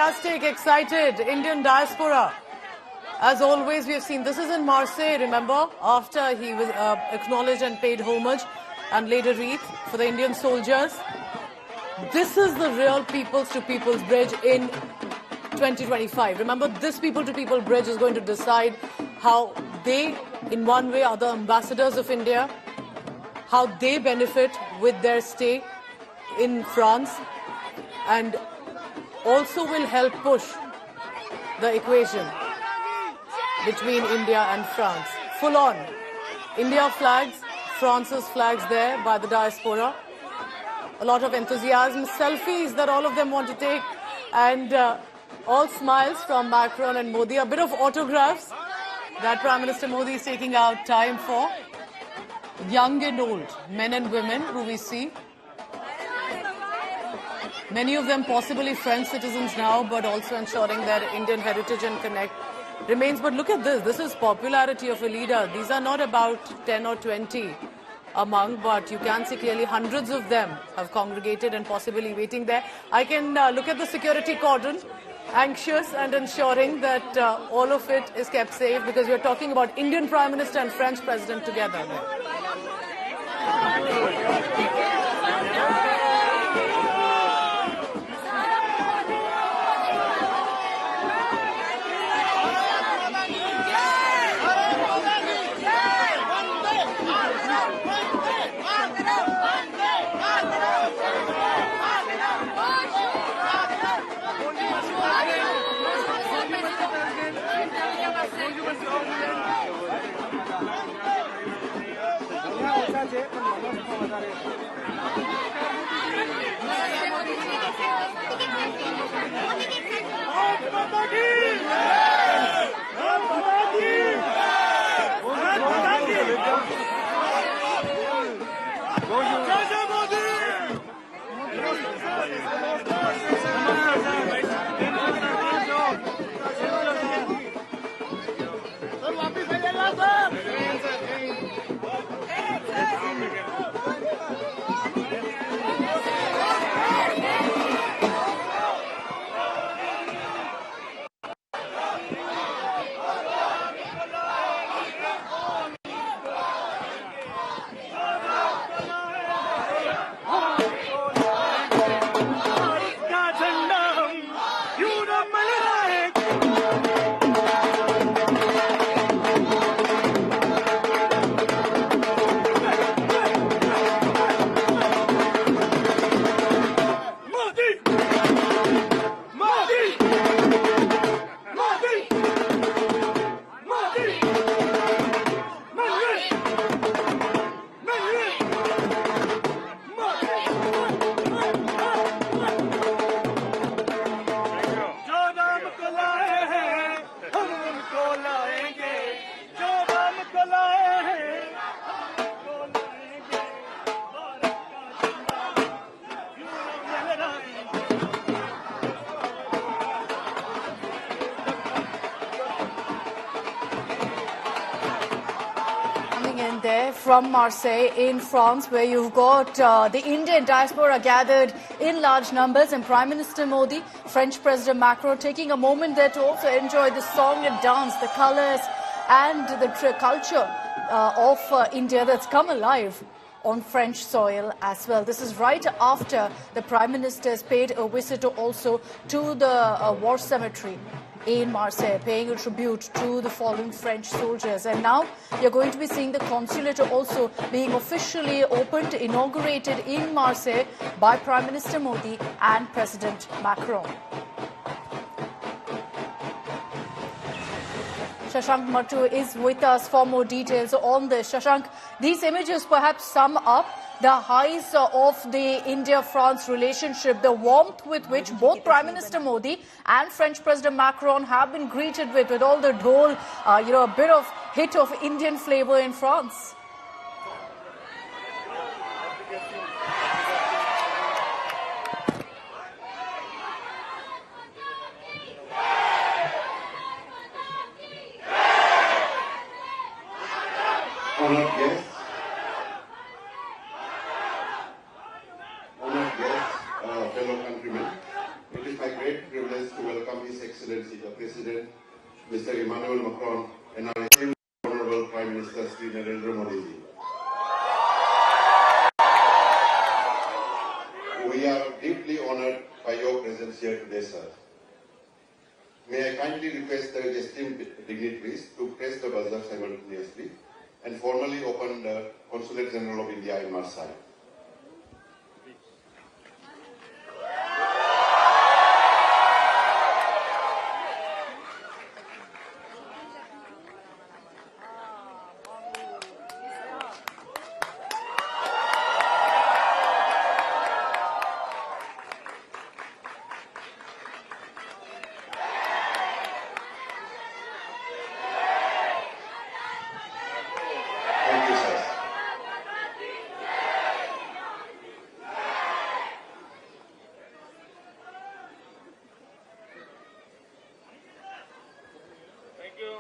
enthusiastic, excited Indian diaspora. As always, we have seen this is in Marseille, remember, after he was acknowledged and paid homage and laid a wreath for the Indian soldiers. This is the real peoples to peoples bridge in 2025. Remember, this people to people bridge is going to decide how they, in one way, are the ambassadors of India, how they benefit with their stay in France, and also will help push the equation between India and France. Full on. India flags, France's flags there by the diaspora. A lot of enthusiasm, selfies that all of them want to take, and all smiles from Macron and Modi. A bit of autographs that Prime Minister Modi is taking out time for. Young and old, men and women who we see. Many of them possibly French citizens now, but also ensuring their Indian heritage and connect remains. But look at this. This is popularity of a leader. These are not about 10 or 20 among, but you can see clearly hundreds of them have congregated and possibly waiting there. I can look at the security cordon, anxious and ensuring that all of it is kept safe, because we're talking about Indian Prime Minister and French President together there. From Marseille in France, where you've got the Indian diaspora gathered in large numbers, and Prime Minister Modi, French President Macron taking a moment there to also enjoy the song and dance, the colours and the culture of India that's come alive on French soil as well. This is right after the Prime Minister has paid a visit also to the war cemetery in Marseille, paying a tribute to the fallen French soldiers. And now you're going to be seeing the consulate also being officially opened, inaugurated in Marseille by Prime Minister Modi and President Macron. Shashank Mattu is with us for more details on this. Shashank, these images perhaps sum up the highs of the India-France relationship, the warmth with which both Prime Minister Modi and French President Macron have been greeted with all the dhol, a bit of hit of Indian flavor in France. Honored guests, fellow countrymen, it is my great privilege to welcome Excellency the President, Mr. Emmanuel Macron, and our esteemed Honorable Prime Minister Sri Narendra Modi ji. We are deeply honored by your presence here today, sir. May I kindly request the esteemed dignitaries to press the buzzer simultaneously and formally open the Consulate General of India in Marseille. Thank you, sir. Thank you.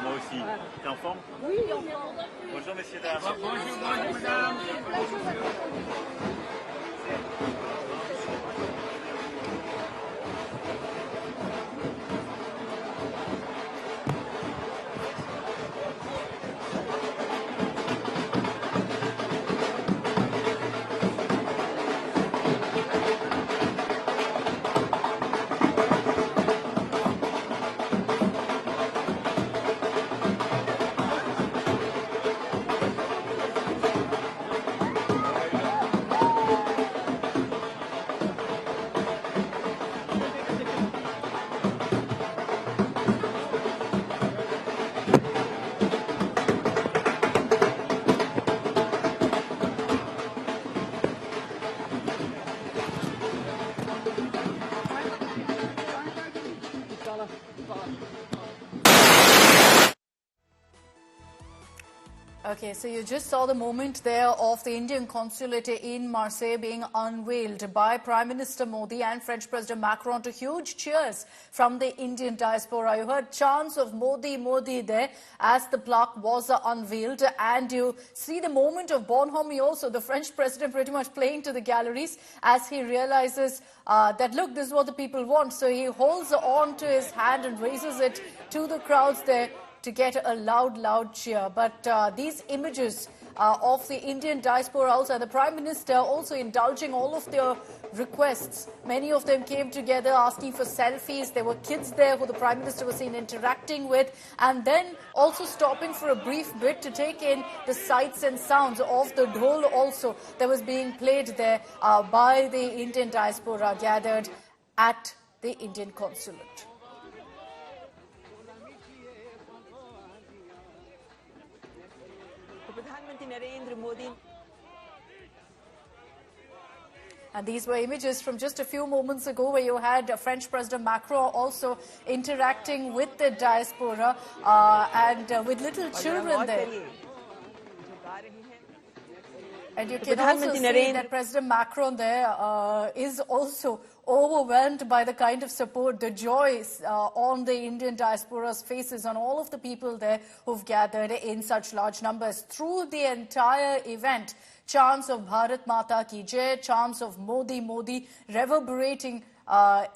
Moi aussi. T'es en forme? Oui, en forme. Bonjour messieurs, dames. Bonjour madame. Okay, so you just saw the moment there of the Indian consulate in Marseille being unveiled by Prime Minister Modi and French President Macron to huge cheers from the Indian diaspora. You heard chants of Modi, Modi there as the plaque was unveiled, and you see the moment of bonhomie also, the French president pretty much playing to the galleries as he realizes that, look, this is what the people want. So he holds on to his hand and raises it to the crowds there to get a loud, loud cheer. But these images of the Indian diaspora also, and the Prime Minister also indulging all of their requests. Many of them came together asking for selfies. There were kids there who the Prime Minister was seen interacting with, and then also stopping for a brief bit to take in the sights and sounds of the dhol also that was being played there by the Indian diaspora gathered at the Indian consulate. And these were images from just a few moments ago where you had French President Macron also interacting with the diaspora and with little children there. And you can also see that President Macron there is also overwhelmed by the kind of support, the joy on the Indian diaspora's faces, on all of the people there who've gathered in such large numbers. Through the entire event, chants of Bharat Mata Ki Jai, chants of Modi, Modi reverberating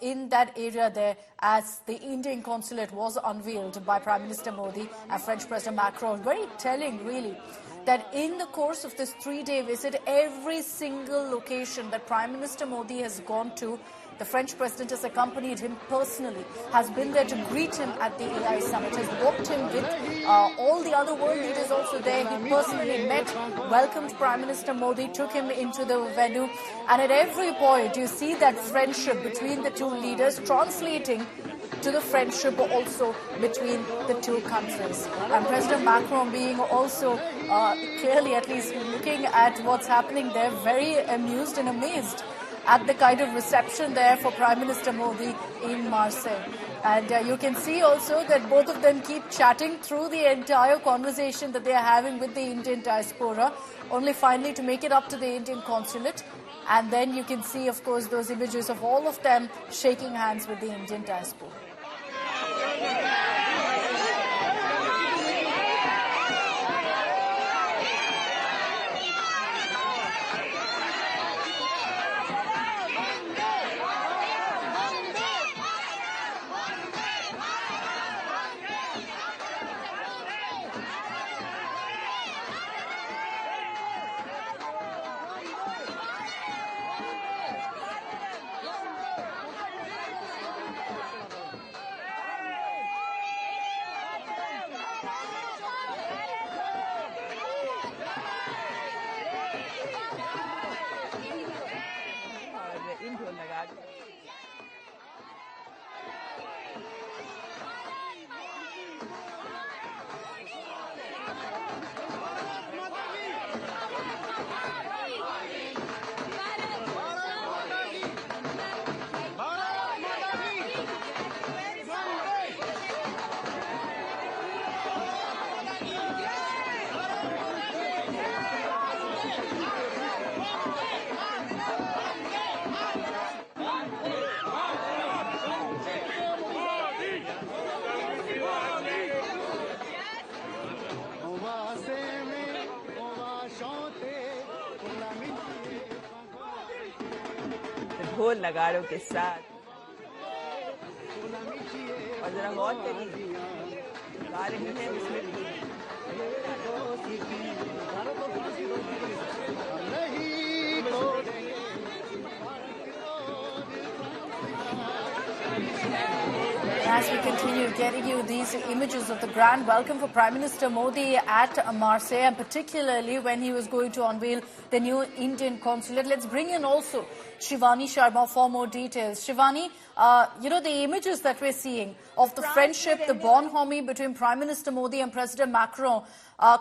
in that area there as the Indian consulate was unveiled by Prime Minister Modi and French President Macron. Very telling, really, that in the course of this 3-day visit, every single location that Prime Minister Modi has gone to, the French president has accompanied him personally, has been there to greet him at the AI summit, has walked him with all the other world leaders also there. He personally met, welcomed Prime Minister Modi, took him into the venue, and at every point you see that friendship between the two leaders translating to the friendship also between the two countries. And President Macron being also clearly, at least looking at what's happening there, very amused and amazed at the kind of reception there for Prime Minister Modi in Marseille. And you can see also that both of them keep chatting through the entire conversation that they are having with the Indian diaspora, only finally to make it up to the Indian consulate. And then you can see, of course, those images of all of them shaking hands with the Indian diaspora. ढोल नगाड़ों के साथ और जरा गौर करिए गा रही है उसमें As we continue getting you these images of the grand welcome for Prime Minister Modi at Marseille, and particularly when he was going to unveil the new Indian consulate, let's bring in also Shivani Sharma for more details. Shivani, the images that we're seeing of the friendship, the bonhomie between Prime Minister Modi and President Macron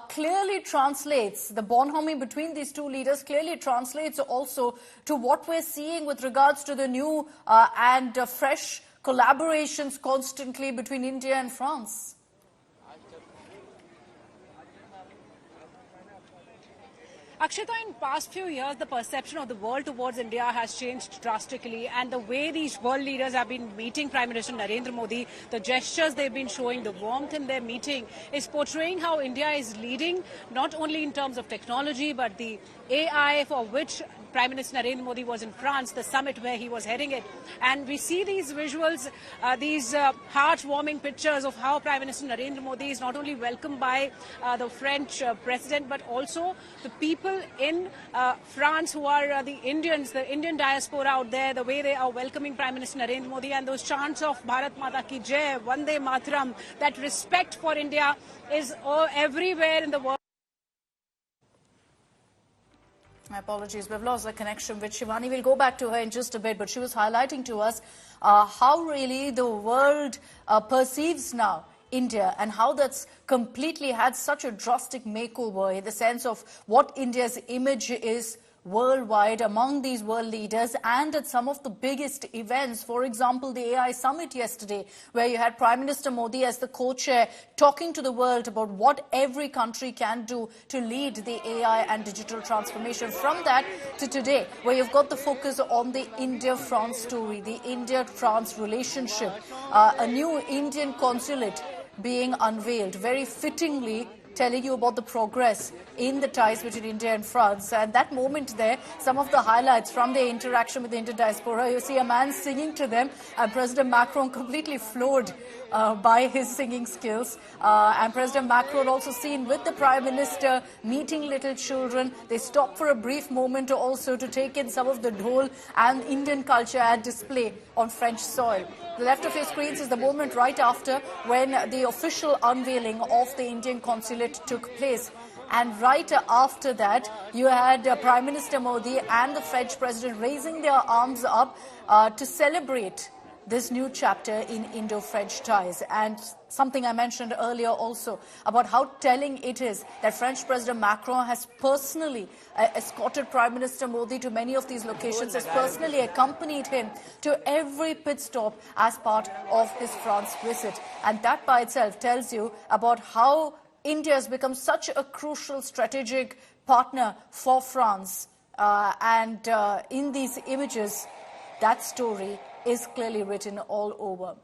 clearly translates, the bonhomie between these two leaders clearly translates also to what we're seeing with regards to the new and fresh collaborations constantly between India and France. Akshita, in past few years, the perception of the world towards India has changed drastically, and the way these world leaders have been meeting Prime Minister Narendra Modi, the gestures they've been showing, the warmth in their meeting is portraying how India is leading, not only in terms of technology, but the AI for which Prime Minister Narendra Modi was in France, the summit where he was heading it. And we see these visuals, these heartwarming pictures of how Prime Minister Narendra Modi is not only welcomed by the French president, but also the people in France who are the Indians, the Indian diaspora out there, the way they are welcoming Prime Minister Narendra Modi, and those chants of Bharat Mata Ki Jai, Vande Mataram, that respect for India is everywhere in the world. My apologies, we've lost the connection with Shivani. We'll go back to her in just a bit, but she was highlighting to us how really the world perceives now India and how that's completely had such a drastic makeover in the sense of what India's image is worldwide among these world leaders and at some of the biggest events. For example, the AI summit yesterday, where you had Prime Minister Modi as the co-chair talking to the world about what every country can do to lead the AI and digital transformation. From that to today, where you've got the focus on the India-France story, the India-France relationship, a new Indian consulate being unveiled, very fittingly telling you about the progress in the ties between India and France. And that moment there, some of the highlights from the interaction with the Indian diaspora, you see a man singing to them, and President Macron completely floored by his singing skills. And President Macron also seen with the Prime Minister meeting little children. They stopped for a brief moment also to take in some of the dhol and Indian culture at display on French soil. The left of your screens is the moment right after when the official unveiling of the Indian consulate took place. And right after that, you had Prime Minister Modi and the French President raising their arms up to celebrate this new chapter in Indo-French ties. And something I mentioned earlier also about how telling it is that French President Macron has personally escorted Prime Minister Modi to many of these locations, has personally accompanied him to every pit stop as part of his France visit. And that by itself tells you about how India has become such a crucial strategic partner for France. In these images, that story is clearly written all over.